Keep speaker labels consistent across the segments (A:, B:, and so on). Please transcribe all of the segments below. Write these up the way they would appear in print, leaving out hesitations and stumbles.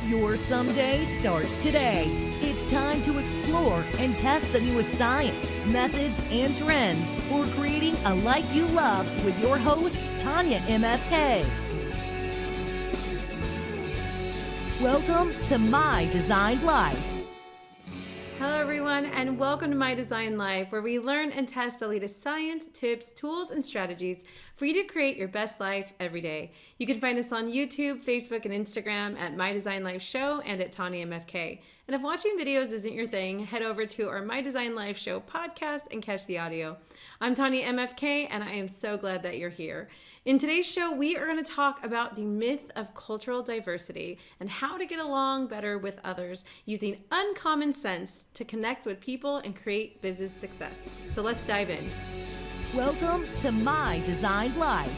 A: Your someday starts today. It's time to explore and test the newest science, methods, and trends for creating a life you love with your host, Tanya MFK. Welcome to My Designed Life.
B: Hello, everyone, and welcome to My Design Life, where we learn and test the latest science, tips, tools, and strategies for you to create your best life every day. You can find us on YouTube, Facebook, and Instagram at My Design Life Show and at Tanya MFK. And if watching videos isn't your thing, head over to our My Design Life Show podcast and catch the audio. I'm Tanya MFK, and I am so glad that you're here. In today's show, we are going to talk about the myth of cultural diversity and how to get along better with others using uncommon sense to connect with people and create business success. So let's dive in.
A: Welcome to My Designed Life.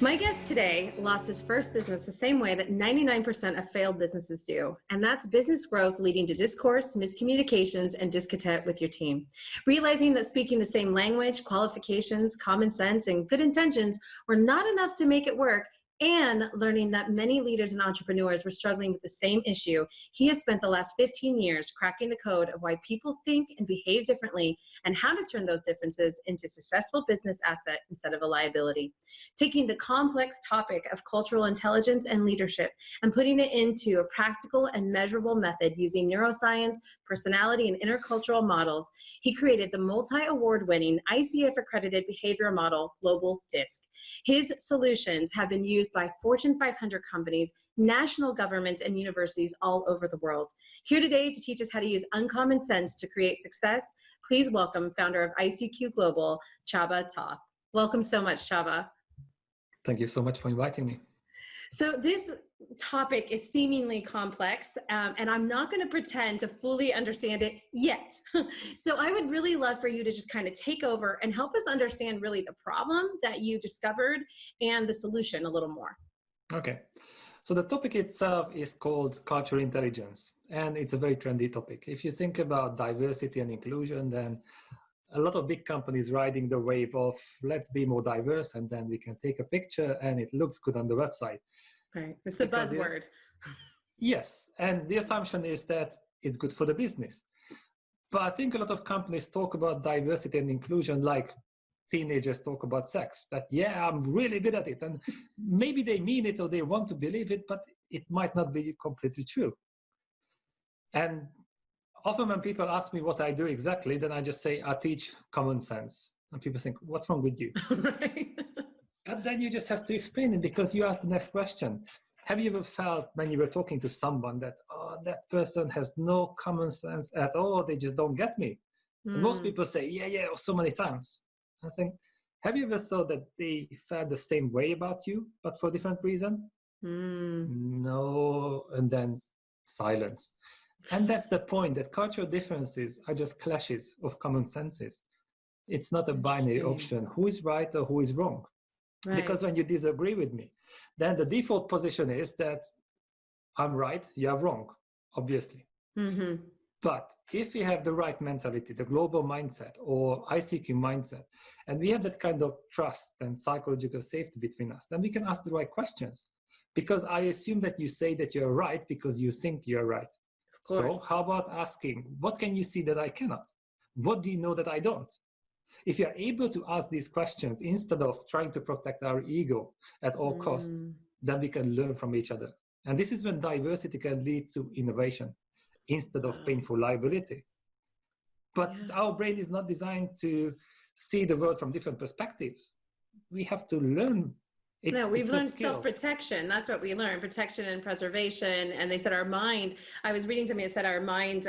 B: My guest today lost his first business the same way that 99% of failed businesses do, and that's business growth leading to discourse, miscommunications, and discontent with your team. Realizing that speaking the same language, qualifications, common sense, and good intentions were not enough to make it work, and learning that many leaders and entrepreneurs were struggling with the same issue, he has spent the last 15 years cracking the code of why people think and behave differently and how to turn those differences into successful business asset instead of a liability. Taking the complex topic of cultural intelligence and leadership and putting it into a practical and measurable method using neuroscience, personality, and intercultural models, he created the multi-award-winning ICF-accredited behavioral model, Global DISC. His solutions have been used by Fortune 500 companies, national governments, and universities all over the world. Here today to teach us how to use uncommon sense to create success, please welcome founder of ICQ Global, Csaba Toth. Welcome so much, Csaba.
C: Thank you so much for inviting me.
B: So this topic is seemingly complex, and I'm not going to pretend to fully understand it yet. So I would really love for you to just kind of take over and help us understand really the problem that you discovered and the solution a little more.
C: Okay. So the topic itself is called cultural intelligence, and it's a very trendy topic. If you think about diversity and inclusion, then a lot of big companies riding the wave of let's be more diverse, and then we can take a picture and it looks good on the website.
B: Right. It's the buzzword.
C: Yes. And the assumption is that it's good for the business. But I think a lot of companies talk about diversity and inclusion like teenagers talk about sex, that, yeah, I'm really good at it. And maybe they mean it or they want to believe it, but it might not be completely true. And often when people ask me what I do exactly, then I just say, I teach common sense. And people think, what's wrong with you?
B: Right.
C: But then you just have to explain it because you ask the next question. Have you ever felt when you were talking to someone that, oh, that person has no common sense at all, they just don't get me? And most people say, yeah, so many times. I think, have you ever thought that they felt the same way about you, but for a different reason? No, and then silence. And that's the point, that cultural differences are just clashes of common senses. It's not a binary option, who is right or who is wrong. Right. Because when you disagree with me, then the default position is that I'm right, you're wrong, obviously. Mm-hmm. But if we have the right mentality, the global mindset or ICQ mindset, and we have that kind of trust and psychological safety between us, then we can ask the right questions. Because I assume that you say that you're right because you think you're right. So how about asking, what can you see that I cannot? What do you know that I don't? If you're able to ask these questions instead of trying to protect our ego at all costs, then we can learn from each other. And this is when diversity can lead to innovation instead of painful liability. But our brain is not designed to see the world from different perspectives. We have to learn.
B: We've learned self-protection. That's what we learned, protection and preservation. And they said our mind, I was reading something that said our mind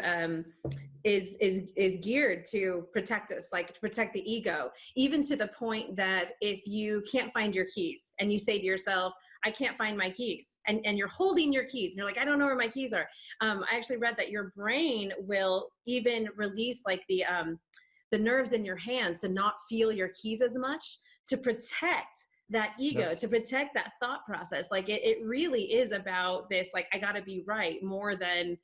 B: is geared to protect us, like to protect the ego, even to the point that if you can't find your keys and you say to yourself, I can't find my keys, and you're holding your keys and you're like, I don't know where my keys are. I actually read that your brain will even release like the nerves in your hands to not feel your keys as much, to protect that ego, to protect that thought process. Like it really is about this, like, I gotta be right more than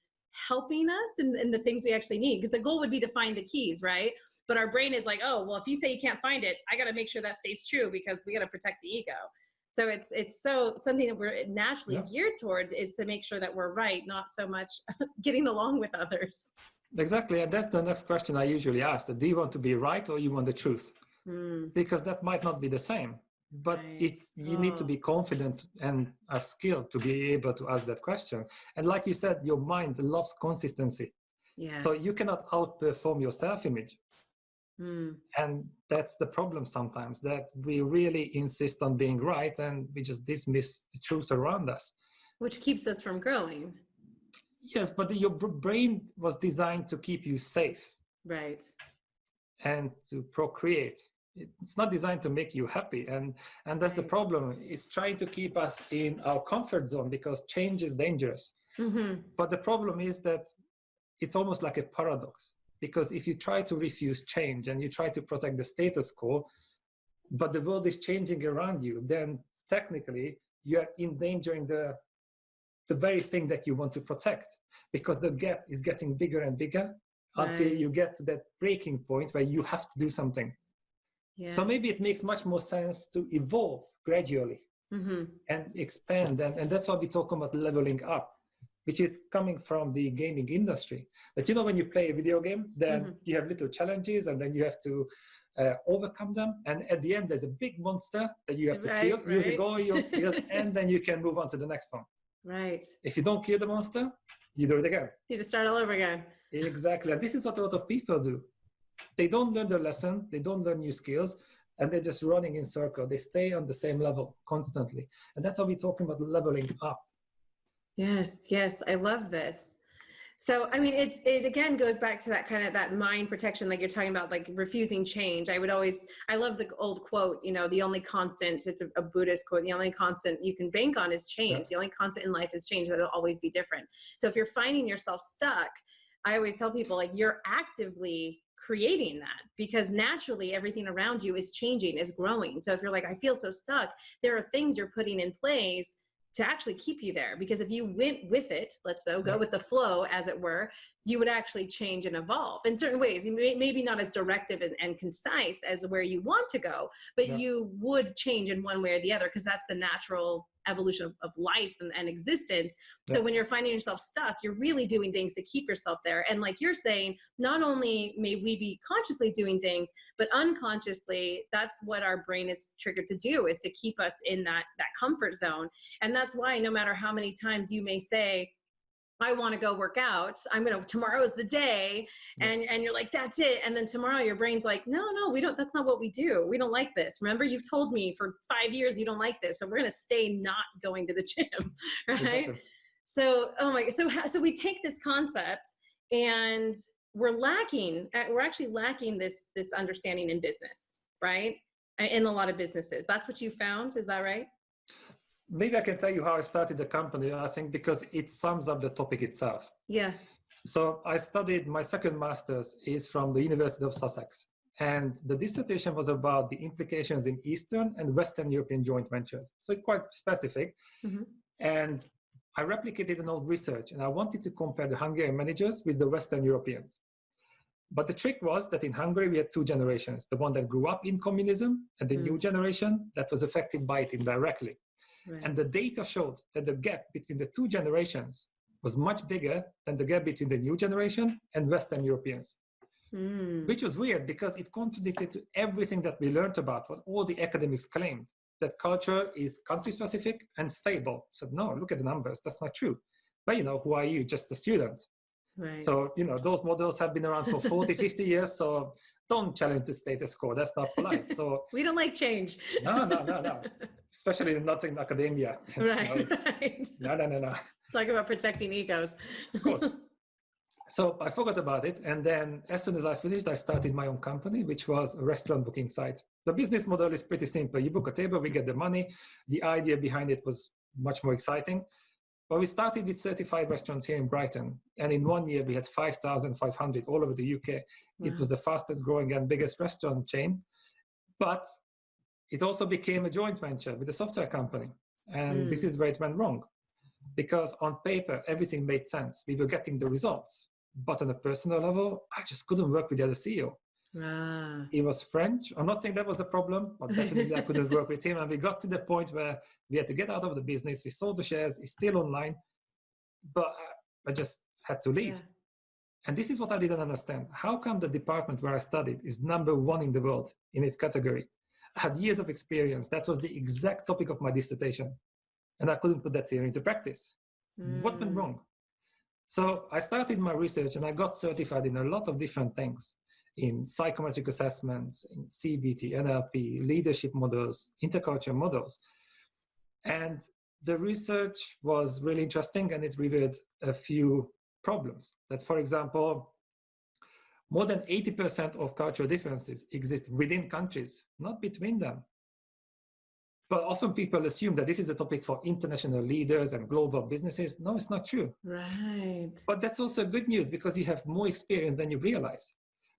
B: helping us in the things we actually need. Because the goal would be to find the keys, right? But our brain is like, oh, well, if you say you can't find it, I gotta make sure that stays true because we gotta protect the ego. So it's so something that we're naturally geared towards is to make sure that we're right, not so much getting along with others.
C: Exactly. And that's the next question I usually ask. Do you want to be right or you want the truth? Because that might not be the same. But you need to be confident and a skill to be able to ask that question. And like you said, your mind loves consistency.
B: Yeah.
C: So you cannot outperform your self-image. And that's the problem sometimes, that we really insist on being right and we just dismiss the truth around us.
B: Which keeps us from growing.
C: Yes, but your brain was designed to keep you safe.
B: Right.
C: And to procreate. It's not designed to make you happy. And that's the problem. It's trying to keep us in our comfort zone because change is dangerous. But the problem is that it's almost like a paradox. Because if you try to refuse change and you try to protect the status quo, but the world is changing around you, then technically you are endangering the very thing that you want to protect, because the gap is getting bigger and bigger until you get to that breaking point where you have to do something. Yes. So maybe it makes much more sense to evolve gradually and expand. And that's why we talk about leveling up, which is coming from the gaming industry. That, you know, when you play a video game, then you have little challenges and then you have to overcome them. And at the end, there's a big monster that you have to kill using all your skills, and then you can move on to the next one.
B: Right.
C: If you don't kill the monster, you do it again.
B: You just start all over again.
C: Exactly. And this is what a lot of people do. They don't learn the lesson, they don't learn new skills, and they're just running in circles. They stay on the same level constantly. And that's why we're talking about leveling up.
B: Yes, yes. I love this. So, I mean, it again goes back to that kind of that mind protection, like you're talking about, like refusing change. I love the old quote, you know, the only constant, it's a Buddhist quote, the only constant you can bank on is change. Yeah. The only constant in life is change. That'll always be different. So if you're finding yourself stuck, I always tell people, like, you're actively creating that, because naturally everything around you is changing, is growing. So if you're like, I feel so stuck, there are things you're putting in place to actually keep you there. Because if you went with it, let's say, go with the flow, as it were, you would actually change and evolve in certain ways. Maybe not as directive and concise as where you want to go, but you would change in one way or the other, because that's the natural evolution of life and existence. So when you're finding yourself stuck, you're really doing things to keep yourself there. And like you're saying, not only may we be consciously doing things, but unconsciously, that's what our brain is triggered to do, is to keep us in that comfort zone. And that's why no matter how many times you may say, I want to go work out, tomorrow is the day. And you're like, that's it. And then tomorrow your brain's like, no, that's not what we do. We don't like this. Remember, you've told me for 5 years you don't like this. So we're going to stay not going to the gym. Right. Exactly. So, so we take this concept and we're actually lacking this understanding in business, right? In a lot of businesses. That's what you found. Is that right?
C: Maybe I can tell you how I started the company, I think, because it sums up the topic itself.
B: Yeah.
C: So I studied, my second master's is from the University of Sussex. And the dissertation was about the implications in Eastern and Western European joint ventures. So it's quite specific. And I replicated an old research, and I wanted to compare the Hungarian managers with the Western Europeans. But the trick was that in Hungary, we had two generations, the one that grew up in communism and the new generation that was affected by it indirectly. Right. And the data showed that the gap between the two generations was much bigger than the gap between the new generation and Western Europeans, which was weird because it contradicted to everything that we learned about what all the academics claimed, that culture is country-specific and stable. I said, no, look at the numbers. That's not true. But, who are you? Just a student. Right. So, those models have been around for 40, 50 years. So don't challenge the status quo. That's not polite. So
B: we don't like change.
C: No. Especially not in academia.
B: Right, right.
C: No.
B: Talk about protecting egos.
C: Of course. So I forgot about it. And then as soon as I finished, I started my own company, which was a restaurant booking site. The business model is pretty simple. You book a table, we get the money. The idea behind it was much more exciting. But we started with 35 restaurants here in Brighton. And in 1 year, we had 5,500 all over the UK. Wow. It was the fastest growing and biggest restaurant chain. But it also became a joint venture with a software company. And this is where it went wrong. Because on paper, everything made sense. We were getting the results. But on a personal level, I just couldn't work with the other CEO.
B: Ah.
C: He was French. I'm not saying that was a problem, but definitely I couldn't work with him. And we got to the point where we had to get out of the business. We sold the shares. It's still online, but I just had to leave.
B: Yeah.
C: And this is what I didn't understand. How come the department where I studied is #1 in the world in its category? I had years of experience. That was the exact topic of my dissertation. And I couldn't put that theory into practice. What went wrong? So I started my research and I got certified in a lot of different things, in psychometric assessments, in CBT, NLP, leadership models, intercultural models. And the research was really interesting, and it revealed a few problems. That, for example, more than 80% of cultural differences exist within countries, not between them. But often people assume that this is a topic for international leaders and global businesses. No, it's not true.
B: Right.
C: But that's also good news, because you have more experience than you realize.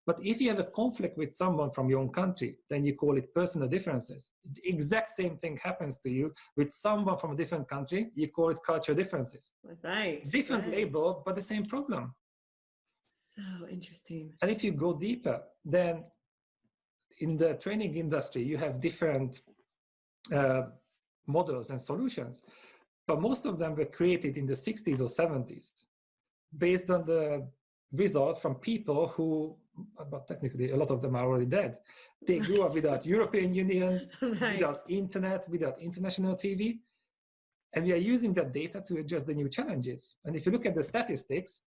C: But if you have a conflict with someone from your own country, then you call it personal differences. The exact same thing happens to you with someone from a different country, you call it cultural differences.
B: Right.
C: Different label, but the same problem.
B: So interesting.
C: And if you go deeper, then in the training industry, you have different models and solutions, but most of them were created in the 60s or 70s based on the result from people who, but technically a lot of them are already dead. They grew up without European Union,
B: Right.
C: without internet, without international TV. And we are using that data to address the new challenges. And if you look at the statistics,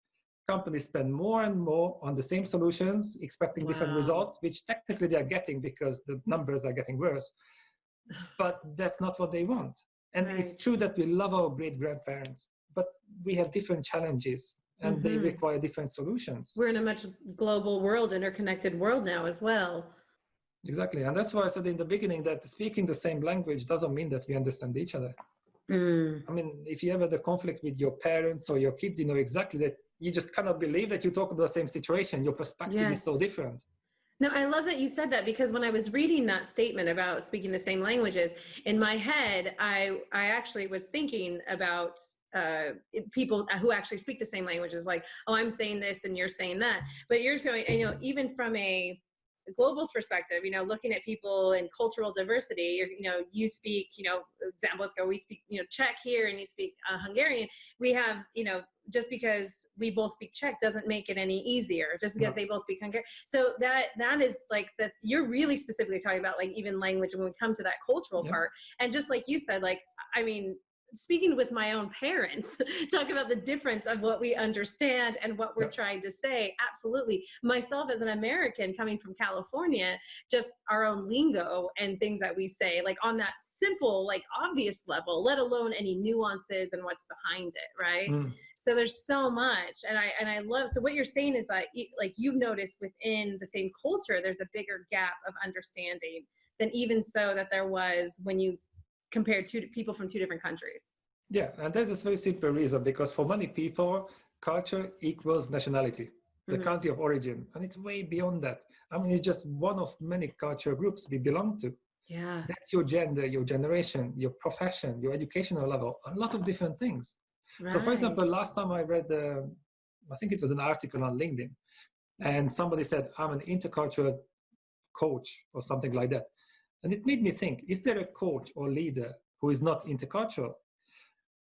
C: companies spend more and more on the same solutions, expecting different results, which technically they are getting because the numbers are getting worse. But that's not what they want. And it's true that we love our great-grandparents, but we have different challenges and they require different solutions.
B: We're in a much global world, interconnected world now as well.
C: Exactly. And that's why I said in the beginning that speaking the same language doesn't mean that we understand each other. I mean, if you ever had a conflict with your parents or your kids, you know exactly that you just cannot believe that you talk about the same situation. Your perspective is so different.
B: No, I love that you said that, because when I was reading that statement about speaking the same languages, in my head, I actually was thinking about people who actually speak the same languages, like, oh, I'm saying this and you're saying that. But you're saying, you know, even from a global's perspective, you know, looking at people and cultural diversity, you know, you speak, you know, examples go, we speak, you know, Czech here and you speak Hungarian. We have, you know, just because we both speak Czech doesn't make it any easier, just because they both speak Hungarian. So that is like that, you're really specifically talking about like even language when we come to that cultural part. And just like you said, like, I mean, speaking with my own parents, talk about the difference of what we understand and what we're trying to say. Absolutely. Myself as an American coming from California, just our own lingo and things that we say, like on that simple, like obvious level, let alone any nuances and what's behind it. Right. So there's so much. And I love, so what you're saying is that like you've noticed within the same culture, there's a bigger gap of understanding than even so that there was when you compared to people from two different countries.
C: Yeah, and there's this very simple reason, because for many people, culture equals nationality, the country of origin, and it's way beyond that. I mean, it's just one of many cultural groups we belong to.
B: Yeah.
C: That's your gender, your generation, your profession, your educational level, a lot of different things. Right. So for example, last time I read, I think it was an article on LinkedIn, and somebody said, I'm an intercultural coach or something like that. And it made me think, is there a coach or leader who is not intercultural?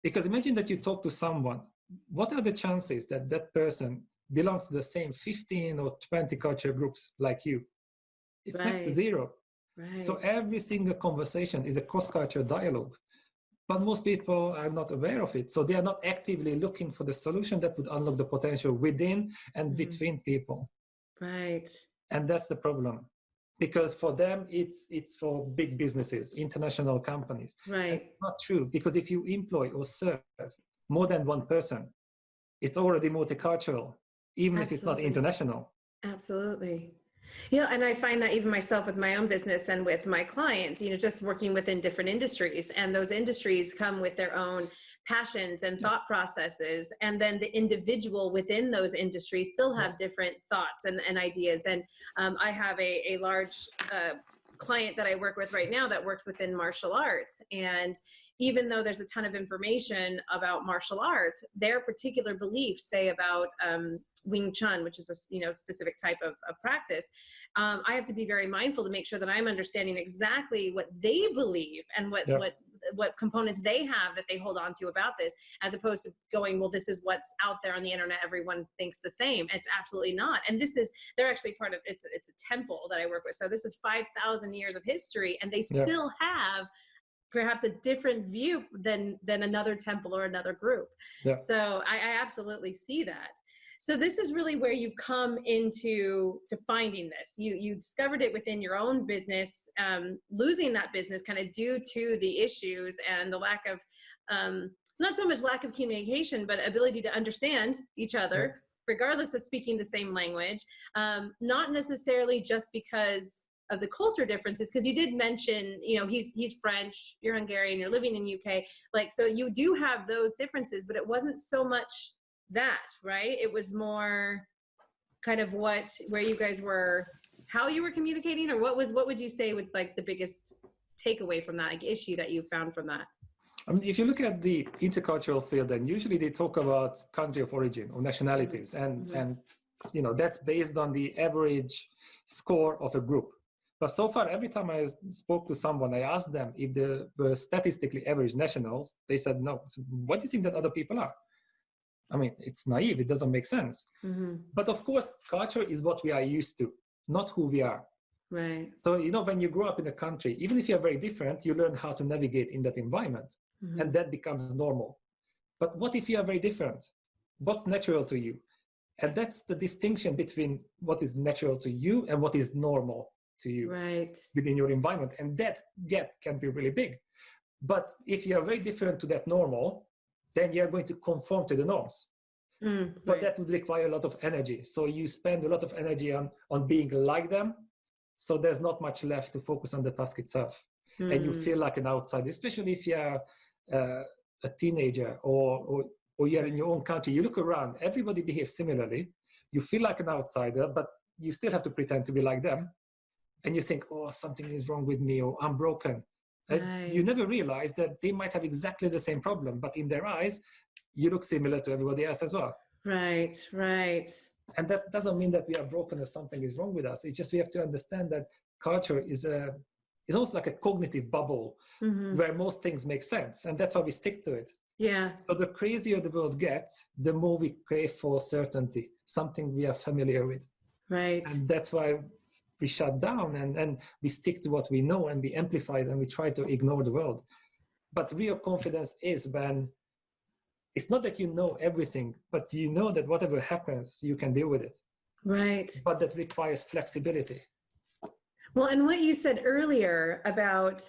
C: Because imagine that you talk to someone, what are the chances that that person belongs to the same 15 or 20 cultural groups like you? It's next to zero. Right. So every single conversation is a cross-cultural dialogue. But most people are not aware of it. So they are not actively looking for the solution that would unlock the potential within and between people.
B: Right.
C: And that's the problem. Because for them, it's for big businesses, international companies.
B: Right.
C: And it's not true, because if you employ or serve more than one person, it's already multicultural, even if it's not international.
B: Absolutely. You know, and I find that even myself with my own business and with my clients, you know, just working within different industries, and those industries come with their own passions and thought processes, and then the individual within those industries still have different thoughts and ideas. And I have a large client that I work with right now that works within martial arts, and even though there's a ton of information about martial arts, their particular beliefs, say about Wing Chun, which is a specific type of practice, I have to be very mindful to make sure that I'm understanding exactly what they believe and what components they have that they hold on to about this, as opposed to going, well, this is what's out there on the internet, everyone thinks the same. It's absolutely not. And they're actually part of, it's a temple that I work with. So this is 5,000 years of history, and they still have perhaps a different view than another temple or another group. So I absolutely see that. So this is really where you've come into finding this. You discovered it within your own business, losing that business kind of due to the issues and the lack of, not so much lack of communication, but ability to understand each other, regardless of speaking the same language. Not necessarily just because of the culture differences, because you did mention, he's French, you're Hungarian, you're living in UK. Like, so you do have those differences, but it wasn't so much that, right? It was more kind of where you guys were, how you were communicating, or what would you say was like the biggest takeaway from that, like, issue that you found from that?
C: I mean, if you look at the intercultural field, then usually they talk about country of origin or nationalities, and that's based on the average score of a group. But so far, every time I spoke to someone, I asked them if they were statistically average nationals. They said no. So what do you think that other people are? I mean, it's naive. It doesn't make sense. But of course, culture is what we are used to, not who we are.
B: Right.
C: So, when you grow up in a country, even if you're very different, you learn how to navigate in that environment, and that becomes normal. But what if you are very different? What's natural to you? And that's the distinction between what is natural to you and what is normal to you within your environment. And that gap can be really big. But if you are very different to that normal, then you're going to conform to the norms. But that would require a lot of energy. So you spend a lot of energy on being like them. So there's not much left to focus on the task itself. And you feel like an outsider, especially if you're a teenager or you're in your own country. You look around, everybody behaves similarly. You feel like an outsider, but you still have to pretend to be like them. And you think, oh, something is wrong with me, or I'm broken. You never realize that they might have exactly the same problem, but in their eyes, you look similar to everybody else as well.
B: Right.
C: And that doesn't mean that we are broken or something is wrong with us. It's just we have to understand that culture is almost like a cognitive bubble where most things make sense. And that's why we stick to it.
B: Yeah.
C: So the crazier the world gets, the more we crave for certainty, something we are familiar with.
B: Right.
C: And that's why we shut down and we stick to what we know, and we amplify it, and we try to ignore the world. But real confidence is when it's not that you know everything, but you know that whatever happens, you can deal with it.
B: Right.
C: But that requires flexibility.
B: Well, and what you said earlier about,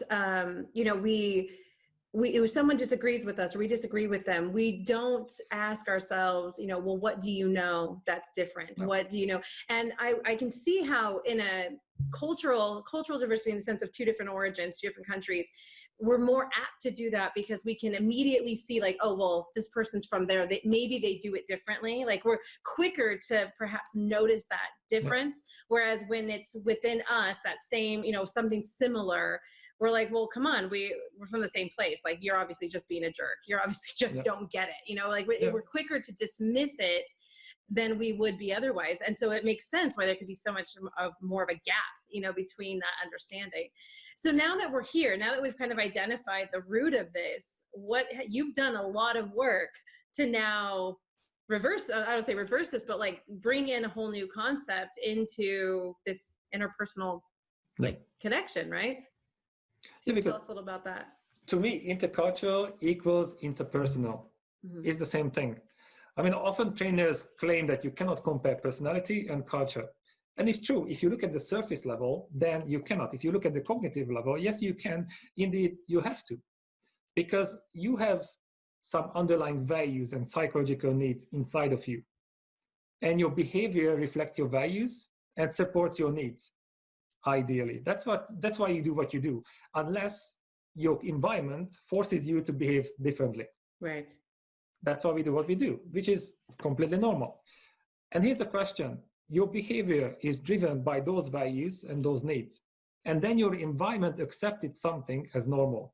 B: if someone disagrees with us or we disagree with them, we don't ask ourselves, well, what do you know that's different? No. What do you know? And I can see how in a cultural diversity, in the sense of two different origins, two different countries, we're more apt to do that because we can immediately see, like, oh, well, this person's from there. Maybe they do it differently. Like, we're quicker to perhaps notice that difference. Yeah. Whereas when it's within us, that same, something similar, we're like, well, come on, we're from the same place. Like, you're obviously just being a jerk. You're obviously just don't get it. We're quicker to dismiss it than we would be otherwise. And so it makes sense why there could be so much of more of a gap, between that understanding. So now that we're here, now that we've kind of identified the root of this, you've done a lot of work to now reverse, I don't say reverse this, but like bring in a whole new concept into this interpersonal connection, right? So tell us a little about that.
C: To me, intercultural equals interpersonal. It's the same thing. I mean, often trainers claim that you cannot compare personality and culture. And it's true. If you look at the surface level, then you cannot. If you look at the cognitive level, yes, you can. Indeed, you have to. Because you have some underlying values and psychological needs inside of you. And your behavior reflects your values and supports your needs, ideally. That's why you do what you do, unless your environment forces you to behave differently.
B: Right.
C: That's why we do what we do, which is completely normal. And here's the question. Your behavior is driven by those values and those needs. And then your environment accepted something as normal.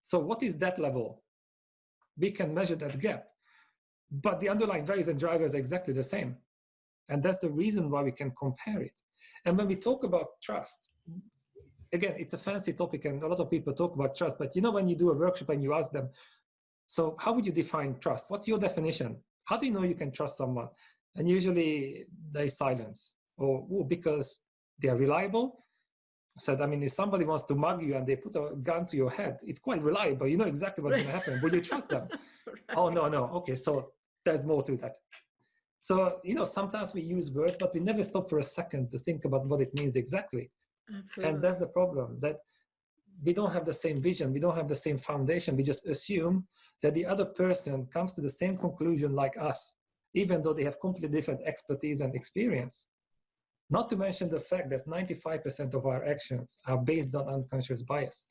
C: So what is that level? We can measure that gap. But the underlying values and drivers are exactly the same. And that's the reason why we can compare it. And when we talk about trust, again, it's a fancy topic and a lot of people talk about trust, but when you do a workshop and you ask them, so how would you define trust? What's your definition? How do you know you can trust someone? And usually there's silence, or because they are reliable. So, if somebody wants to mug you and they put a gun to your head, it's quite reliable. You know exactly what's going to happen. Will you trust them? Right. Oh, no. Okay, so there's more to that. So, sometimes we use words, but we never stop for a second to think about what it means exactly. Absolutely. And that's the problem, that we don't have the same vision. We don't have the same foundation. We just assume that the other person comes to the same conclusion like us, even though they have completely different expertise and experience. Not to mention the fact that 95% of our actions are based on unconscious bias,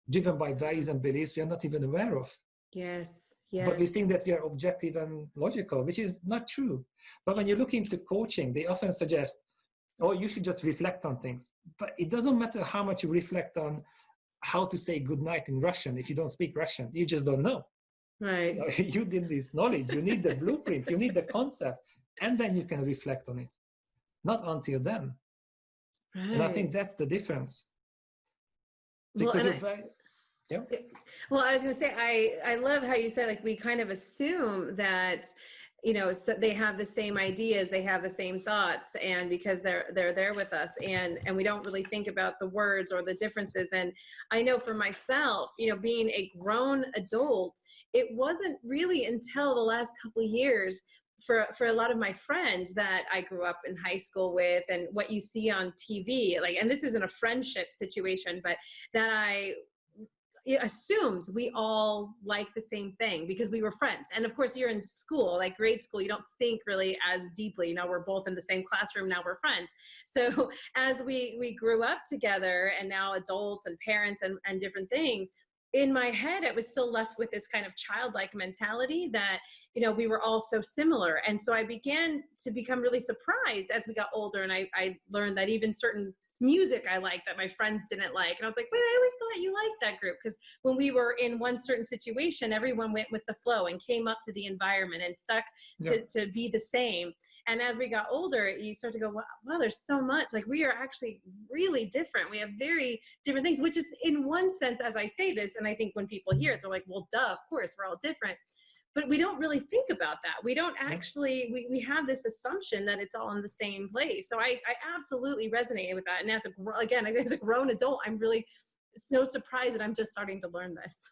C: driven by values and beliefs we are not even aware of.
B: Yes.
C: But we think that we are objective and logical, which is not true. But when you look into coaching, they often suggest, you should just reflect on things. But it doesn't matter how much you reflect on how to say goodnight in Russian if you don't speak Russian. You just don't know.
B: Right.
C: You need this knowledge. You need the blueprint. You need the concept. And then you can reflect on it. Not until then. Right. And I think that's the difference. Because
B: Well, I was going to say, I love how you said, we kind of assume that, so they have the same ideas, they have the same thoughts, and because they're there with us, and we don't really think about the words or the differences. And I know for myself, being a grown adult, it wasn't really until the last couple of years for a lot of my friends that I grew up in high school with, and what you see on TV, and this isn't a friendship situation, but that I assumed we all like the same thing because we were friends. And of course, you're in school, like grade school, you don't think really as deeply. We're both in the same classroom, now we're friends. So as we grew up together, and now adults and parents and different things, in my head, it was still left with this kind of childlike mentality that, we were all so similar. And so I began to become really surprised as we got older. And I learned that even certain music I liked that my friends didn't like. And I was like, wait, I always thought you liked that group. Because when we were in one certain situation, everyone went with the flow and came up to the environment and stuck to be the same. And as we got older, you start to go, wow, there's so much. We are actually really different. We have very different things, which is in one sense, as I say this, and I think when people hear it, they're like, well, duh, of course, we're all different. But we don't really think about that. We don't actually, we have this assumption that it's all in the same place. So I absolutely resonated with that. And as a grown adult, I'm really so surprised that I'm just starting to learn this.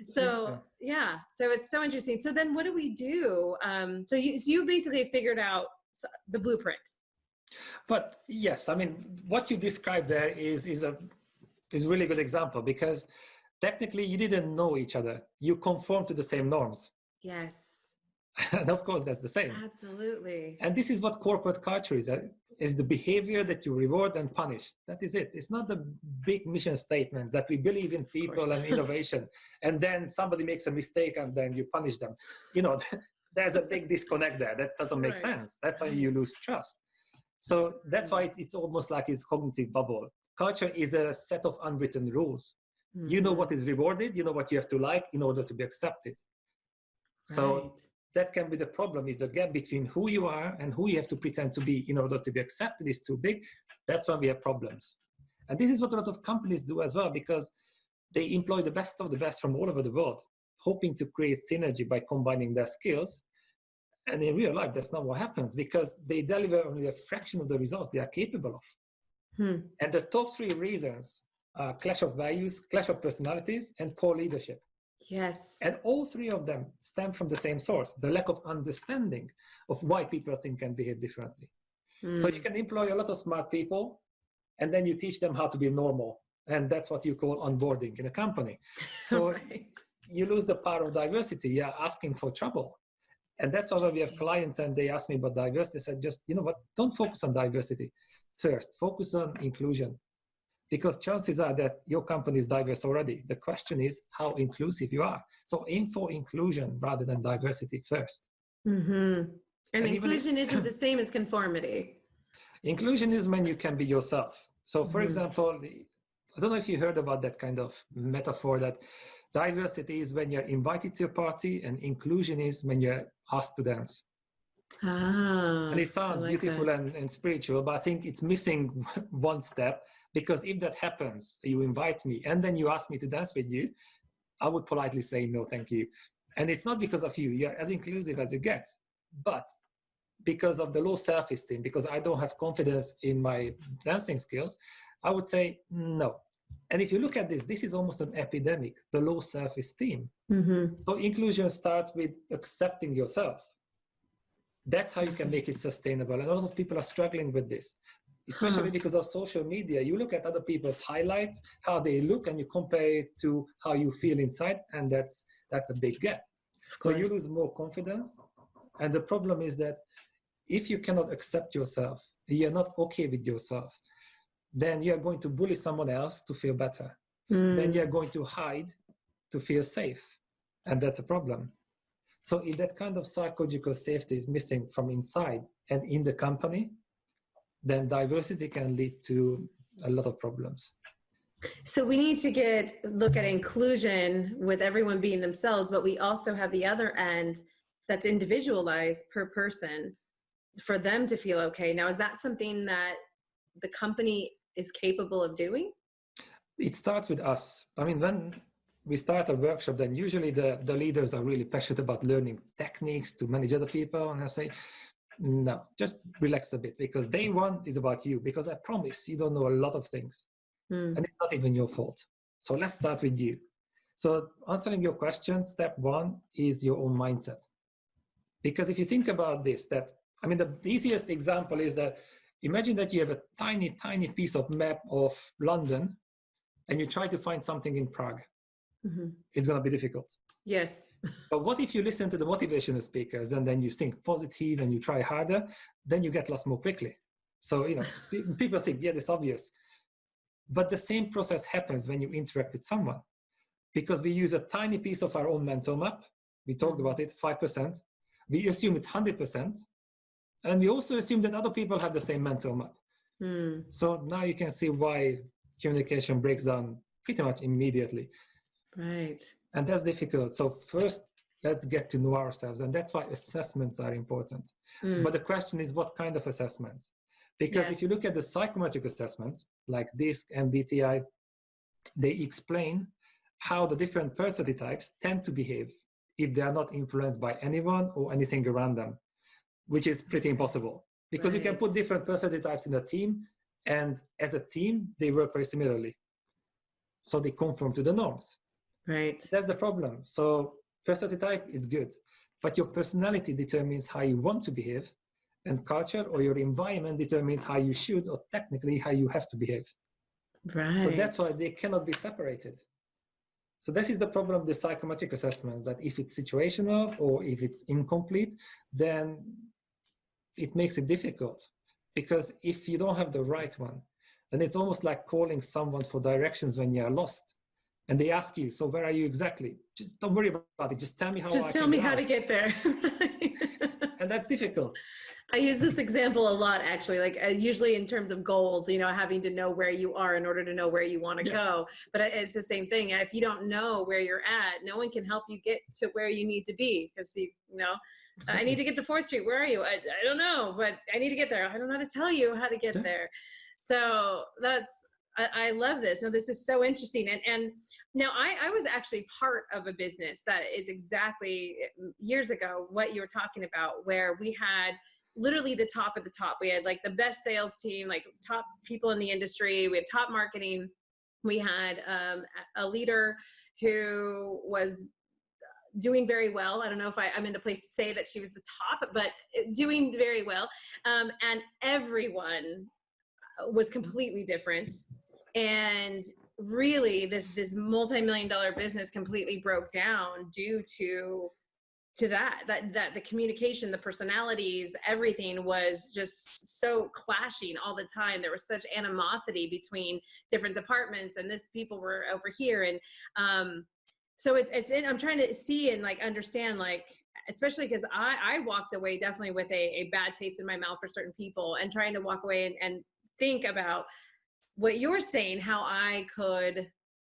B: So it's so interesting. So then what do we do? So you basically figured out the blueprint.
C: But yes, what you described there is a really good example, because technically you didn't know each other. You conform to the same norms.
B: Yes.
C: And of course, that's the same.
B: Absolutely.
C: And this is what corporate culture is the behavior that you reward and punish. That is it. It's not the big mission statements that we believe in people and innovation, and then somebody makes a mistake and then you punish them. There's a big disconnect there. That doesn't make sense. That's why you lose trust. So that's why it's almost like it's cognitive bubble. Culture is a set of unwritten rules. Mm-hmm. You know what is rewarded, you know what you have to like in order to be accepted. So that can be the problem. If the gap between who you are and who you have to pretend to be in order to be accepted is too big, that's when we have problems. And this is what a lot of companies do as well, because they employ the best of the best from all over the world, hoping to create synergy by combining their skills. And in real life, that's not what happens, because they deliver only a fraction of the results they are capable of. And the top three reasons are clash of values, clash of personalities, and poor leadership.
B: Yes.
C: And all three of them stem from the same source, the lack of understanding of why people think and behave differently. So you can employ a lot of smart people, and then you teach them how to be normal. And that's what you call onboarding in a company. So you lose the power of diversity. You're asking for trouble. And that's why when we have clients and they ask me about diversity, I said, just, don't focus on diversity first. Focus on inclusion. Because chances are that your company is diverse already. The question is how inclusive you are. So aim for inclusion rather than diversity first.
B: Mm-hmm. And inclusion isn't the same as conformity.
C: Inclusion is when you can be yourself. So for example, I don't know if you heard about that kind of metaphor that Diversity is when you're invited to a party, and inclusion is when you're asked to dance. And it sounds beautiful and spiritual, but I think it's missing one step, because if that happens, you invite me and then you ask me to dance with you, I would politely say, no, thank you. And it's not because of you. You're as inclusive as it gets, but because of the low self-esteem, because I don't have confidence in my dancing skills, I would say no. And if you look at this, this is almost an epidemic, the low self-esteem.
B: Mm-hmm.
C: So inclusion starts with accepting yourself. That's how you can make it sustainable. And a lot of people are struggling with this, especially because of social media. You look at other people's highlights, how they look, and you compare it to how you feel inside, and that's a big gap. So you lose more confidence. And the problem is that if you cannot accept yourself, you're not okay with yourself, then you're going to bully someone else to feel better. Then you're going to hide to feel safe. And that's a problem. So if that kind of psychological safety is missing from inside and in the company, then diversity can lead to a lot of problems.
B: So we need to look at inclusion with everyone being themselves, but we also have the other end that's individualized per person for them to feel okay. Now, is that something that the company is capable of doing?
C: It starts with us. I mean, when we start a workshop, then usually the leaders are really passionate about learning techniques to manage other people. And I say, no, just relax a bit, because day one is about you, because I promise you don't know a lot of things. And it's not even your fault. So let's start with you. So answering your question, step one is your own mindset. Because if you think about this, the easiest example is that imagine that you have a tiny, tiny piece of map of London and you try to find something in Prague. It's going to be difficult.
B: Yes.
C: But what if you listen to the motivational speakers and then you think positive and you try harder, then you get lost more quickly. So, people think, yeah, that's obvious. But the same process happens when you interact with someone, because we use a tiny piece of our own mental map. We talked about it, 5%. We assume it's 100%. And we also assume that other people have the same mental map. So now you can see why communication breaks down pretty much immediately.
B: Right.
C: And that's difficult. So first, let's get to know ourselves. And that's why assessments are important. But the question is, what kind of assessments? Because if you look at the psychometric assessments, like DISC and BTI, they explain how the different personality types tend to behave if they are not influenced by anyone or anything around them, which is pretty impossible. Because you can put different personality types in a team, and as a team, they work very similarly. So they conform to the norms.
B: Right.
C: That's the problem. So personality type is good, but your personality determines how you want to behave, and culture or your environment determines how you should, or technically how you have to behave.
B: Right.
C: So that's why they cannot be separated. So this is the problem of the psychometric assessments, that if it's situational or if it's incomplete, then it makes it difficult. Because if you don't have the right one, then it's almost like calling someone for directions when you're lost. And they ask you, so where are you exactly? Just don't worry about it. Just tell me how
B: to get there.
C: And that's difficult.
B: I use this example a lot, actually, like usually in terms of goals, having to know where you are in order to know where you want to go. But it's the same thing. If you don't know where you're at, no one can help you get to where you need to be, because, I need to get to 4th Street. Where are you? I don't know, but I need to get there. I don't know how to tell you how to get there. So I love this. Now, this is so interesting. And now I was actually part of a business that is exactly years ago what you were talking about, where we had literally the top of the top. We had like the best sales team, like top people in the industry. We had top marketing. We had a leader who was doing very well. I don't know if I'm in a place to say that she was the top, but doing very well. And everyone was completely different. And really this multi-million-dollar business completely broke down due to that the communication, the personalities, everything was just so clashing all the time. There was such animosity between different departments, and people were over here. And so I'm trying to see and like understand, like, especially because I walked away definitely with a bad taste in my mouth for certain people, and trying to walk away and think about what you're saying, how I could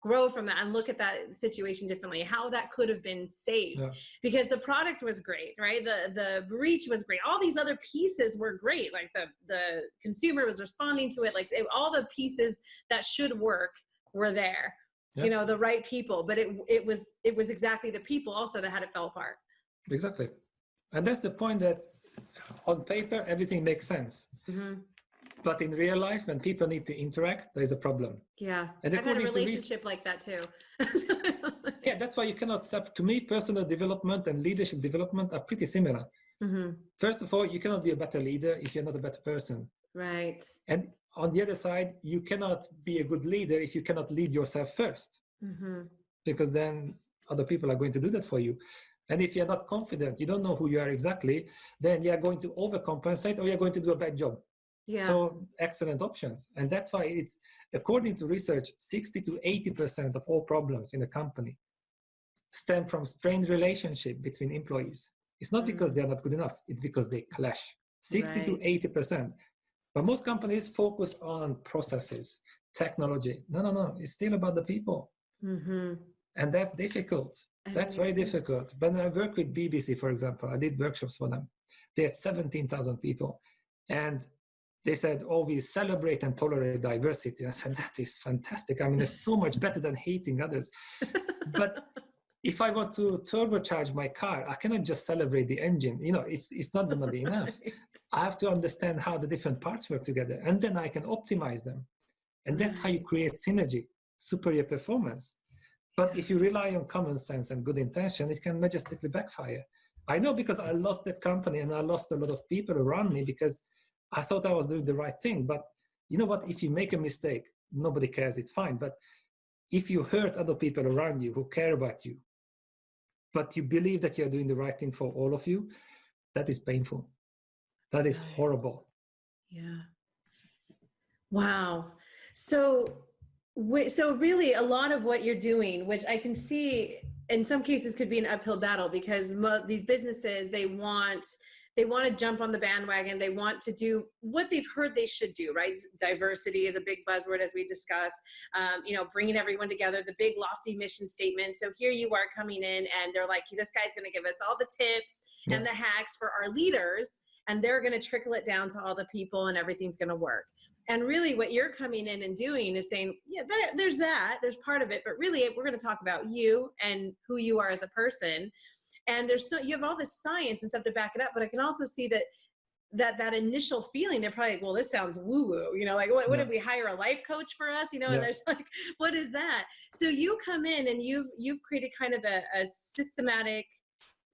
B: grow from that and look at that situation differently, how that could have been saved. Because the product was great, right? The reach was great. All these other pieces were great. Like the consumer was responding to it. Like all the pieces that should work were there, you know, the right people, but it was exactly the people also that had it fell apart.
C: Exactly. And that's the point, that on paper, everything makes sense. But in real life, when people need to interact, there's a problem.
B: Yeah.
C: And
B: I've had a relationship like that too.
C: Yeah, that's why you cannot to me, personal development and leadership development are pretty similar. First of all, you cannot be a better leader if you're not a better person.
B: Right.
C: And on the other side, you cannot be a good leader if you cannot lead yourself first. Because then other people are going to do that for you. And if you're not confident, you don't know who you are exactly, then you're going to overcompensate or you're going to do a bad job.
B: Yeah.
C: So excellent options. And that's why it's, according to research, 60 to 80% of all problems in a company stem from strained relationship between employees. It's not because they're not good enough. It's because they clash. 60 to 80%. But most companies focus on processes, technology. No. It's still about the people. And that's difficult. That's very difficult. When I work with BBC, for example, I did workshops for them. They had 17,000 people. And they said, oh, we celebrate and tolerate diversity. I said, that is fantastic. I mean, it's so much better than hating others. But if I want to turbocharge my car, I cannot just celebrate the engine. You know, it's not going to be enough. I have to understand how the different parts work together, and then I can optimize them. And that's how you create synergy, superior performance. But if you rely on common sense and good intention, it can majestically backfire. I know, because I lost that company and I lost a lot of people around me because I thought I was doing the right thing. But you know what? If you make a mistake, nobody cares, it's fine. But if you hurt other people around you who care about you, but you believe that you're doing the right thing for all of you, that is painful. That is horrible.
B: Yeah. Wow. So really a lot of what you're doing, which I can see in some cases could be an uphill battle, because these businesses, they want to jump on the bandwagon. They want to do what they've heard they should do, right? Diversity is a big buzzword, as we discussed, bringing everyone together, the big lofty mission statement. So here you are coming in and they're like, this guy's going to give us all the tips and the hacks for our leaders, and they're going to trickle it down to all the people and everything's going to work. And really what you're coming in and doing is saying, there's part of it, but really we're going to talk about you and who you are as a person. And you have all this science and stuff to back it up, but I can also see that initial feeling, they're probably like, well, this sounds woo-woo, what did we hire a life coach for us? And there's like, what is that? So you come in and you've created kind of a systematic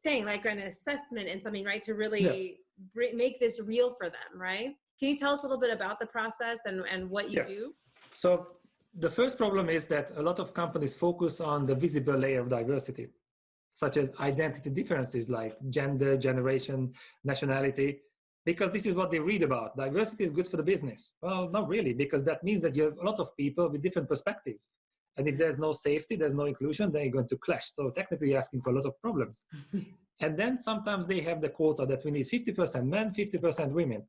B: thing, like an assessment and something, right? To really make this real for them, right? Can you tell us a little bit about the process and what you do?
C: So the first problem is that a lot of companies focus on the visible layer of diversity, such as identity differences like gender, generation, nationality, because this is what they read about. Diversity is good for the business. Well, not really, because that means that you have a lot of people with different perspectives. And if there's no safety, there's no inclusion, they're going to clash. So technically you're asking for a lot of problems. And then sometimes they have the quota that we need 50% men, 50% women.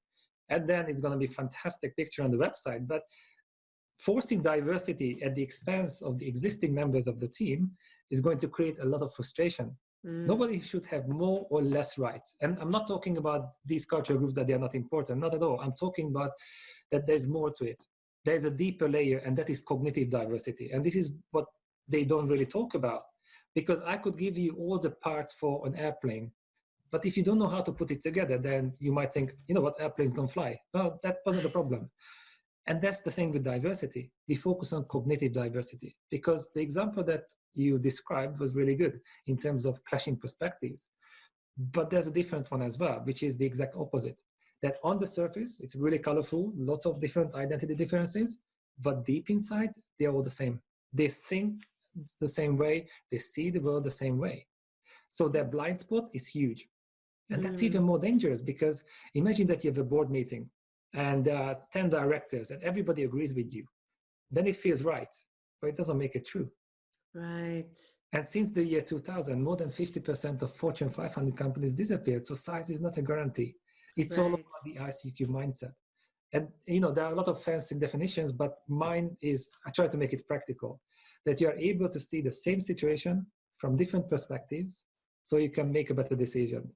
C: And then it's going to be a fantastic picture on the website. But forcing diversity at the expense of the existing members of the team is going to create a lot of frustration. Nobody should have more or less rights. And I'm not talking about these cultural groups that they are not important, not at all. I'm talking about that there's more to it. There's a deeper layer, and that is cognitive diversity. And this is what they don't really talk about, because I could give you all the parts for an airplane, but if you don't know how to put it together, then you might think, airplanes don't fly. Well, that wasn't the problem. And that's the thing with diversity. We focus on cognitive diversity, because the example that you described was really good in terms of clashing perspectives. But there's a different one as well, which is the exact opposite. That on the surface, it's really colorful, lots of different identity differences, but deep inside, they're all the same. They think the same way, they see the world the same way. So their blind spot is huge. And that's even more dangerous, because imagine that you have a board meeting and there are 10 directors and everybody agrees with you. Then it feels right, but it doesn't make it true.
B: Right.
C: And since the year 2000, more than 50% of Fortune 500 companies disappeared. So size is not a guarantee. It's all about the ICQ mindset. And, there are a lot of fancy definitions, but mine is, I try to make it practical. that you are able to see the same situation from different perspectives so you can make a better decision.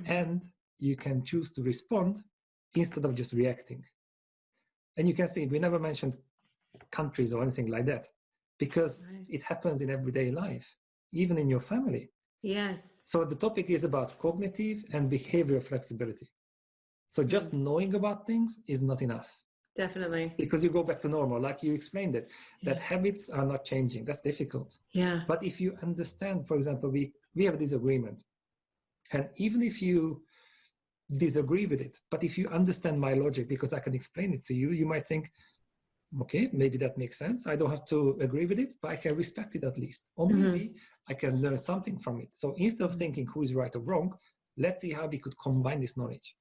C: And you can choose to respond instead of just reacting. And you can see, we never mentioned countries or anything like that, because it happens in everyday life, even in your family.
B: Yes.
C: So the topic is about cognitive and behavioral flexibility. So just knowing about things is not enough.
B: Definitely.
C: Because you go back to normal, like you explained it, that habits are not changing. That's difficult.
B: Yeah.
C: But if you understand, for example, we have a disagreement. And even if you disagree with it, but if you understand my logic, because I can explain it to you, you might think, okay, maybe that makes sense. I don't have to agree with it, but I can respect it at least. Or maybe I can learn something from it. So instead of thinking who is right or wrong, let's see how we could combine this knowledge.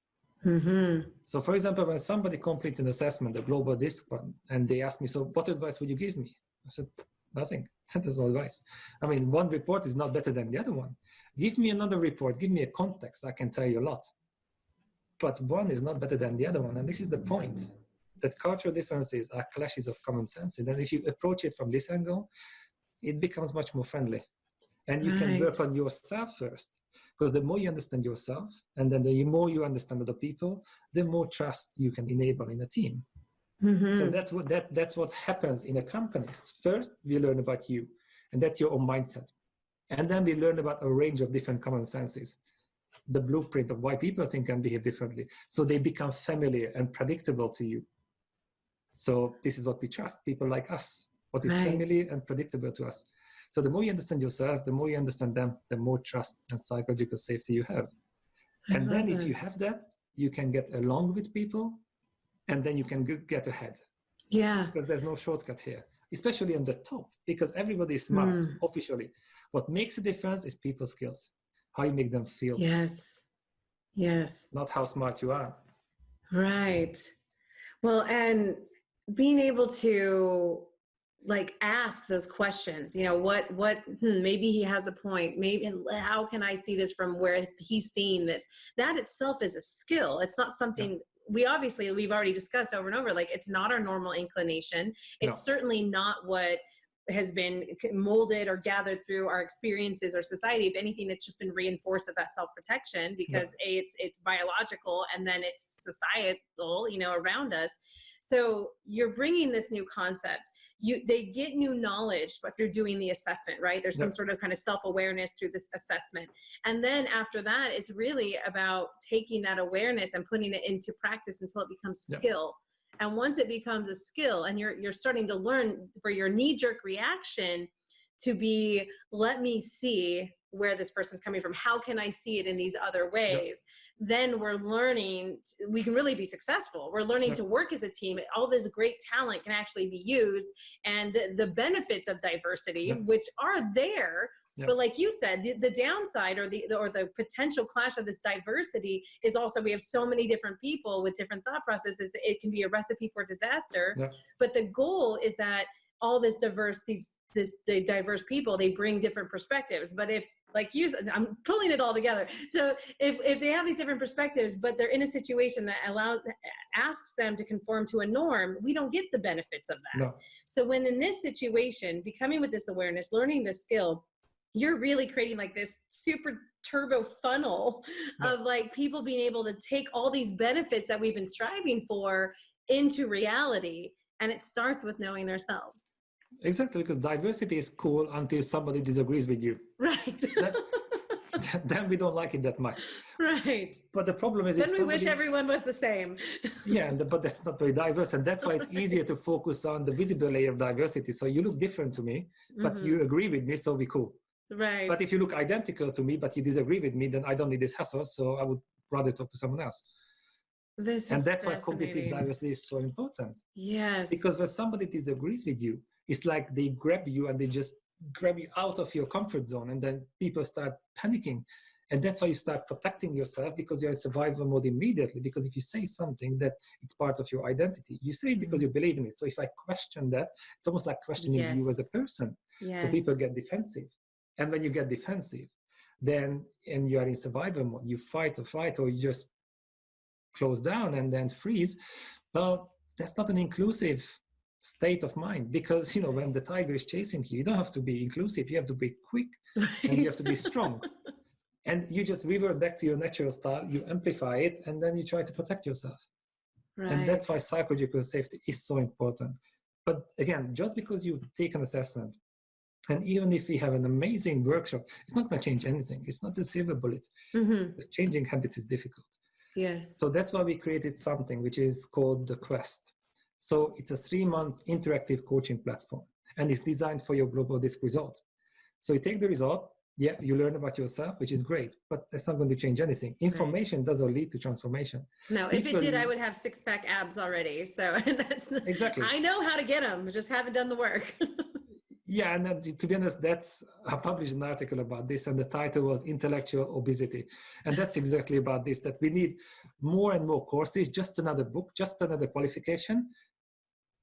C: So for example, when somebody completes an assessment, a global disc one, and they ask me, so what advice would you give me? I said, nothing. There's no advice. I mean, one report is not better than the other one. Give me another report, give me a context, I can tell you a lot. But one is not better than the other one. And this is the point, that cultural differences are clashes of common sense. And then if you approach it from this angle, it becomes much more friendly. And you can work on yourself first, because the more you understand yourself, and then the more you understand other people, the more trust you can enable in a team. So that's what happens in a company. First, we learn about you, and that's your own mindset. And then we learn about a range of different common senses, the blueprint of why people think and behave differently. So they become familiar and predictable to you. So this is what we trust, people like us, what is familiar and predictable to us. So the more you understand yourself, the more you understand them, the more trust and psychological safety you have. And then if you have that, you can get along with people, and then you can get ahead.
B: Yeah.
C: Because there's no shortcut here, especially on the top, because everybody is smart officially. What makes a difference is people skills, how you make them feel.
B: Yes. Yes.
C: Not how smart you are.
B: Right. Well, and being able to like ask those questions, you know, maybe he has a point, maybe how can I see this from where he's seeing this? That itself is a skill. It's not something we've already discussed over and over. Like, it's not our normal inclination. It's certainly not what has been molded or gathered through our experiences or society. If anything, it's just been reinforced with that self-protection, because it's biological, and then it's societal, you know, around us. So you're bringing this new concept. They get new knowledge, but through doing the assessment, right? There's some sort of kind of self-awareness through this assessment. And then after that, it's really about taking that awareness and putting it into practice until it becomes a skill. And once it becomes a skill, and you're starting to learn for your knee-jerk reaction to be, let me see where this person's coming from. How can I see it in these other ways? Then we're learning, we can really be successful. We're learning to work as a team. All this great talent can actually be used, and the benefits of diversity, which are there. But like you said, the downside or the potential clash of this diversity is also, we have so many different people with different thought processes. It can be a recipe for disaster. But the goal is that all this the diverse people, they bring different perspectives. But if, like you said, I'm pulling it all together. So if they have these different perspectives, but they're in a situation that asks them to conform to a norm, we don't get the benefits of that. So when in this situation, becoming with this awareness, learning this skill, you're really creating like this super turbo funnel of like people being able to take all these benefits that we've been striving for into reality. And it starts with knowing ourselves.
C: Exactly, because diversity is cool until somebody disagrees with you.
B: Right.
C: Then we don't like it that much.
B: Right.
C: But the problem is,
B: then we wish everyone was the same.
C: But that's not very diverse. And that's why it's easier to focus on the visible layer of diversity. So you look different to me, but you agree with me, so we're cool.
B: Right.
C: But if you look identical to me, but you disagree with me, then I don't need this hassle. So I would rather talk to someone else. And that's why cognitive diversity is so important.
B: Yes.
C: Because when somebody disagrees with you, it's like they grab you and they just grab you out of your comfort zone, and then people start panicking. And that's why you start protecting yourself, because you're in survival mode immediately. Because if you say something that it's part of your identity, you say it because you believe in it. So if I question that, it's almost like questioning you as a person. So people get defensive. And when you get defensive, then, and you are in survival mode, you fight, or you just close down and then freeze. Well, that's not an inclusive state of mind, because when the tiger is chasing you, you don't have to be inclusive, you have to be quick, and you have to be strong. And you just revert back to your natural style, you amplify it, and then you try to protect yourself. Right. And that's why psychological safety is so important. But again, just because you take an assessment, and even if we have an amazing workshop, it's not going to change anything. It's not the silver bullet. Because changing habits is difficult.
B: Yes.
C: So that's why we created something which is called the Quest. So it's a 3-month interactive coaching platform, and it's designed for your global disc result. So you take the result, yeah, you learn about yourself, which is great, but that's not going to change anything. Information doesn't lead to transformation.
B: No, if it did, I would have 6-pack abs already. So that's not,
C: exactly.
B: I know how to get them, just haven't done the work.
C: Yeah, and then, to be honest, I published an article about this, and the title was Intellectual Obesity. And that's exactly about this, that we need more and more courses, just another book, just another qualification.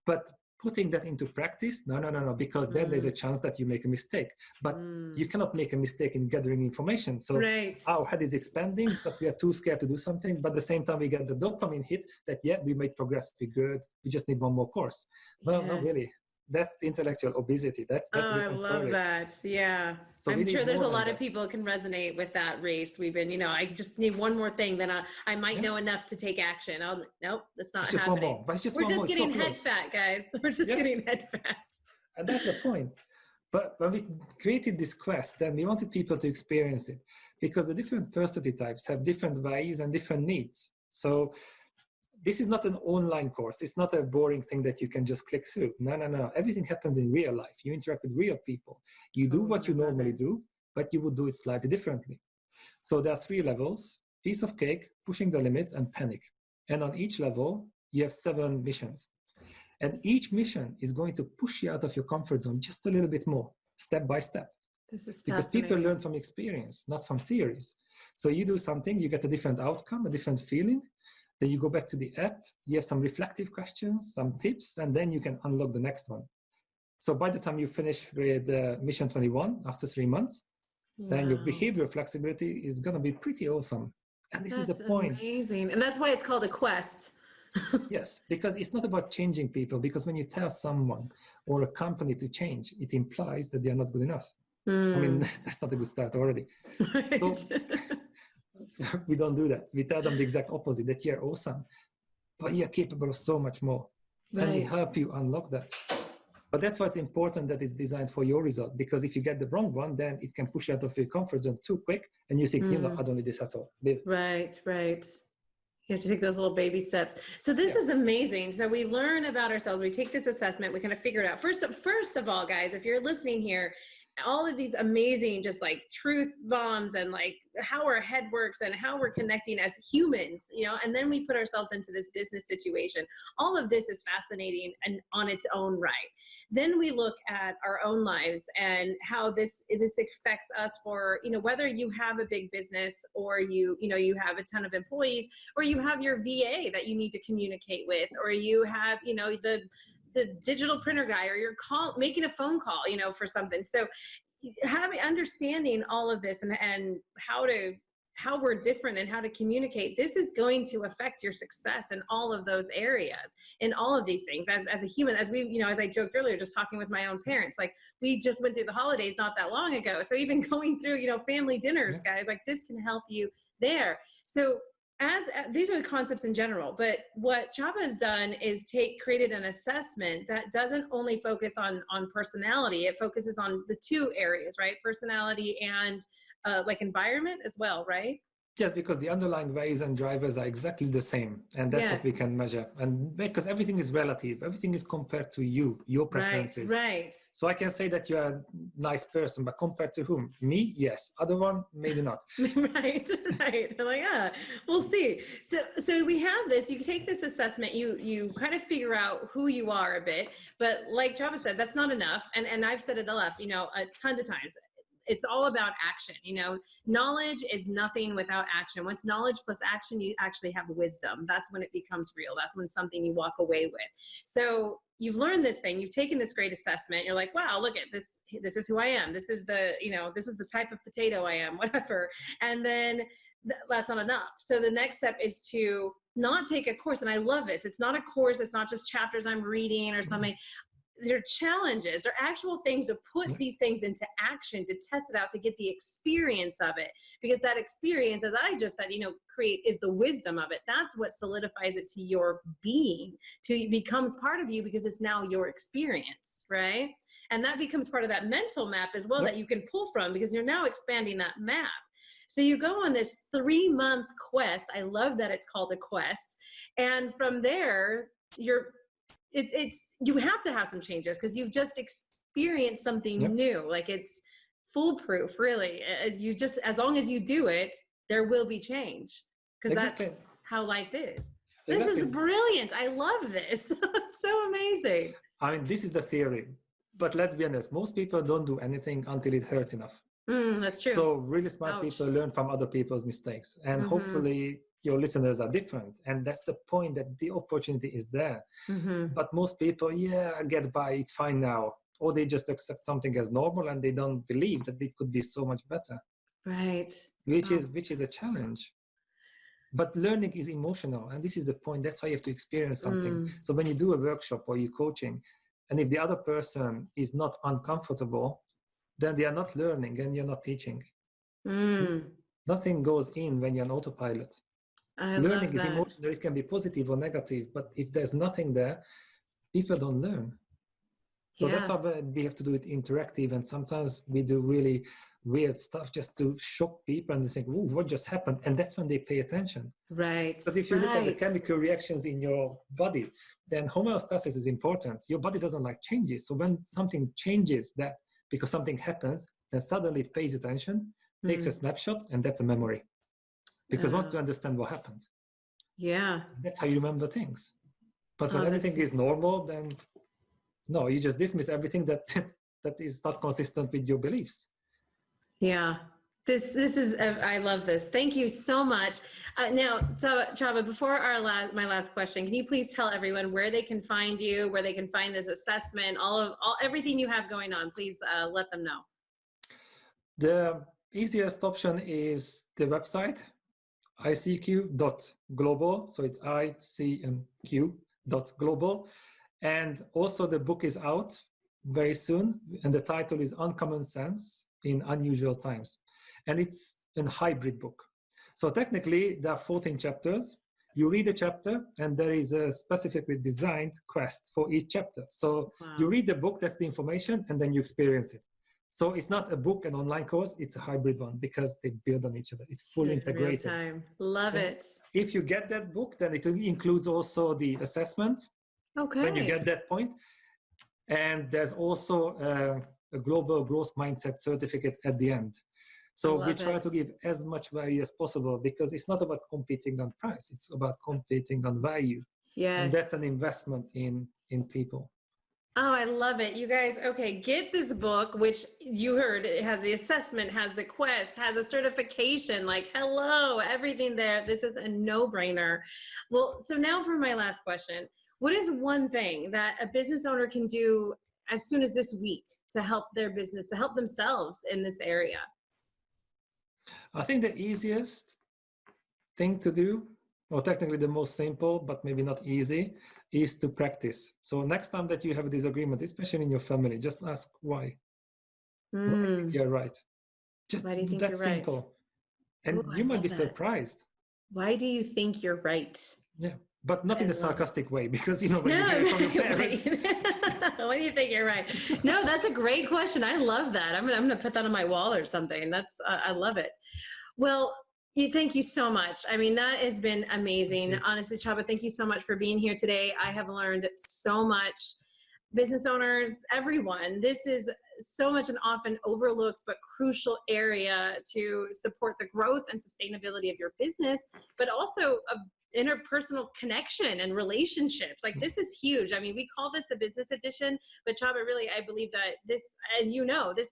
C: But putting that into practice, no, because then there's a chance that you make a mistake. But you cannot make a mistake in gathering information. So our head is expanding, but we are too scared to do something. But at the same time, we get the dopamine hit that, yeah, we made progress, we're good, we just need one more course. Well, not really. That's the intellectual obesity. That's a different story.
B: I love that. Yeah.
C: So
B: I'm sure there's a lot of people who can resonate with that race. We've been, I just need one more thing, then I might know enough to take action. Nope, that's not
C: just
B: happening.
C: One more. But it's just
B: We're
C: one
B: just
C: more.
B: getting head fat, guys. We're just getting head fat.
C: And that's the point. But when we created this quest, then we wanted people to experience it, because the different personality types have different values and different needs. So this is not an online course. It's not a boring thing that you can just click through. No. Everything happens in real life. You interact with real people. You do what you normally do, but you would do it slightly differently. So there are 3 levels: piece of cake, pushing the limits, and panic. And on each level, you have 7 missions. And each mission is going to push you out of your comfort zone just a little bit more, step by step.
B: This is
C: because people learn from experience, not from theories. So you do something, you get a different outcome, a different feeling. Then you go back to the app, you have some reflective questions, some tips, and then you can unlock the next one. So by the time you finish with mission 21 after 3 months, then your behavioral flexibility is going to be pretty awesome. And this is the point.
B: Amazing. And that's why it's called a quest.
C: Yes, because it's not about changing people, because when you tell someone or a company to change, it implies that they are not good enough. I mean, that's not a good start already. Right. So, we don't do that. We tell them the exact opposite, that you're awesome, but you're capable of so much more. Right. And we help you unlock that. But that's why it's important that it's designed for your result, because if you get the wrong one, then it can push you out of your comfort zone too quick, and you think, I don't need this hassle.
B: Right. You have to take those little baby steps. So this is amazing. So we learn about ourselves. We take this assessment. We kind of figure it out. First of all, guys, if you're listening here, all of these amazing, just like truth bombs and like how our head works and how we're connecting as humans, and then we put ourselves into this business situation. All of this is fascinating and on its own right. Then we look at our own lives and how this affects us for, whether you have a big business or you have a ton of employees, or you have your VA that you need to communicate with, or you have, the digital printer guy, or you're making a phone call, for something. So understanding all of this and how we're different and how to communicate, this is going to affect your success in all of those areas, in all of these things as a human, as we, as I joked earlier, just talking with my own parents, like we just went through the holidays not that long ago. So even going through, family dinners, guys, like this can help you there. So these are the concepts in general, but what Csaba has done is created an assessment that doesn't only focus on personality, it focuses on the 2 areas, right? Personality and like environment as well, right?
C: Yes, because the underlying values and drivers are exactly the same. And that's what we can measure. And because everything is relative, everything is compared to you, your preferences.
B: Right.
C: So I can say that you're a nice person, but compared to whom? Me? Yes. Other one? Maybe not.
B: Right. They're like, we'll see. So we have this, you take this assessment, you kind of figure out who you are a bit, but like Csaba said, that's not enough. And I've said it enough, tons of times. It's all about action. Knowledge is nothing without action. Once knowledge plus action, you actually have wisdom. That's when it becomes real. That's when something you walk away with. So you've learned this thing, you've taken this great assessment. You're like, wow, look at this. This is who I am. This is the, this is the type of potato I am, whatever. And then that's not enough. So the next step is to not take a course. And I love this. It's not a course. It's not just chapters I'm reading or something. They're challenges. They're actual things to put these things into action, to test it out, to get the experience of it. Because that experience, as I just said, is the wisdom of it. That's what solidifies it to your being, it becomes part of you because it's now your experience, right? And that becomes part of that mental map as well that you can pull from, because you're now expanding that map. So you go on this 3-month quest. I love that it's called a quest. And from there, you have to have some changes because you've just experienced something new. Like, it's foolproof, really. As long as you do it, there will be change, because that's how life is. This is brilliant. I love this. It's so amazing.
C: I mean, this is the theory, but let's be honest. Most people don't do anything until it hurts enough.
B: That's true.
C: So really smart people learn from other people's mistakes, and hopefully your listeners are different. And that's the point, that the opportunity is there. But most people, get by, it's fine now. Or they just accept something as normal and they don't believe that it could be so much better.
B: Right.
C: Which is a challenge. But learning is emotional. And this is the point. That's why you have to experience something. So when you do a workshop or you're coaching, and if the other person is not uncomfortable, then they are not learning and you're not teaching. Nothing goes in when you're on autopilot. Learning is emotional. It can be positive or negative, but if there's nothing there, people don't learn. So that's why we have to do it interactive. And sometimes we do really weird stuff just to shock people, and they think, "Ooh, what just happened?" And that's when they pay attention.
B: Right.
C: But if you look at the chemical reactions in your body, then homeostasis is important. Your body doesn't like changes. So when something changes, that because something happens, then suddenly it pays attention, takes a snapshot, and that's a memory. Because wants to understand what happened.
B: Yeah.
C: That's how you remember things. But when everything is normal, then no, you just dismiss everything that is not consistent with your beliefs.
B: Yeah. This is, I love this. Thank you so much. Now, Csaba, before my last question, can you please tell everyone where they can find you, where they can find this assessment, everything you have going on? Please let them know.
C: The easiest option is the website, ICQ.global. So it's ICQ.global. And also the book is out very soon. And the title is Uncommon Sense in Unusual Times. And it's a hybrid book. So technically there are 14 chapters. You read a chapter and there is a specifically designed quest for each chapter. So you read the book, that's the information, and then you experience it. So it's not a book, an online course, it's a hybrid one because they build on each other. It's fully integrated.
B: Real time. Love it.
C: If you get that book, then it includes also the assessment.
B: Okay.
C: When you get that point. And there's also a global growth mindset certificate at the end. So we try to give as much value as possible, because it's not about competing on price. It's about competing on value.
B: Yes.
C: And that's an investment in people.
B: Oh, I love it. You guys, okay, get this book, which you heard, it has the assessment, has the quest, has a certification, like, hello, everything there. This is a no-brainer. Well, so now for my last question. What is one thing that a business owner can do as soon as this week to help their business, to help themselves in this area?
C: I think the easiest thing to do, or technically the most simple, but maybe not easy, is to practice. So next time that you have a disagreement, especially in your family, just ask why. Why do you think you're right? Just
B: why do you think
C: that
B: you're
C: simple. Right? And you might be surprised.
B: Why do you think you're right?
C: Yeah, but not in a sarcastic way, because when you hear it from your parents.
B: Why do you think you're right? No, that's a great question. I love that. I'm gonna put that on my wall or something. I love it. Well, thank you so much. I mean, that has been amazing. Honestly, Csaba, thank you so much for being here today. I have learned so much. Business owners, everyone, this is so much an often overlooked but crucial area to support the growth and sustainability of your business, but also interpersonal connection and relationships. Like, this is huge. I mean, we call this a business edition, but Csaba, really, I believe that this, as you know, this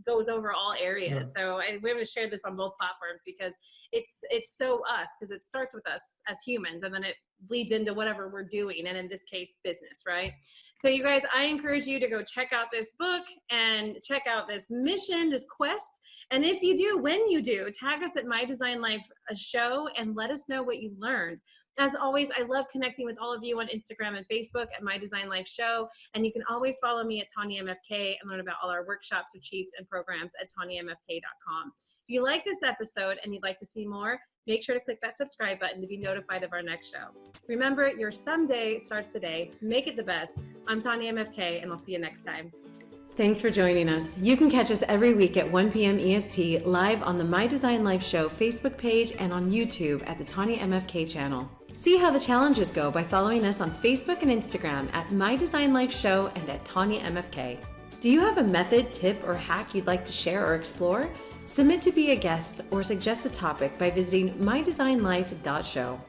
B: goes over all areas. So we're going to share this on both platforms because it's so us, because it starts with us as humans, and then it bleeds into whatever we're doing, and in this case, business, right? So you guys, I encourage you to go check out this book and check out this mission, this quest. And if you do, when you do, tag us at My Design Life Show and let us know what you learned. As always, I love connecting with all of you on Instagram and Facebook at My Design Life Show. And you can always follow me at Tanya MFK and learn about all our workshops, retreats, and programs at TanyaMFK.com. If you like this episode and you'd like to see more, make sure to click that subscribe button to be notified of our next show. Remember, your someday starts today. Make it the best. I'm Tanya MFK, and I'll see you next time. Thanks for joining us. You can catch us every week at 1 p.m. EST live on the My Design Life Show Facebook page and on YouTube at the Tanya MFK channel. See how the challenges go by following us on Facebook and Instagram at My Design Life Show and at Tanya MFK. Do you have a method, tip, or hack you'd like to share or explore? Submit to be a guest or suggest a topic by visiting mydesignlife.show.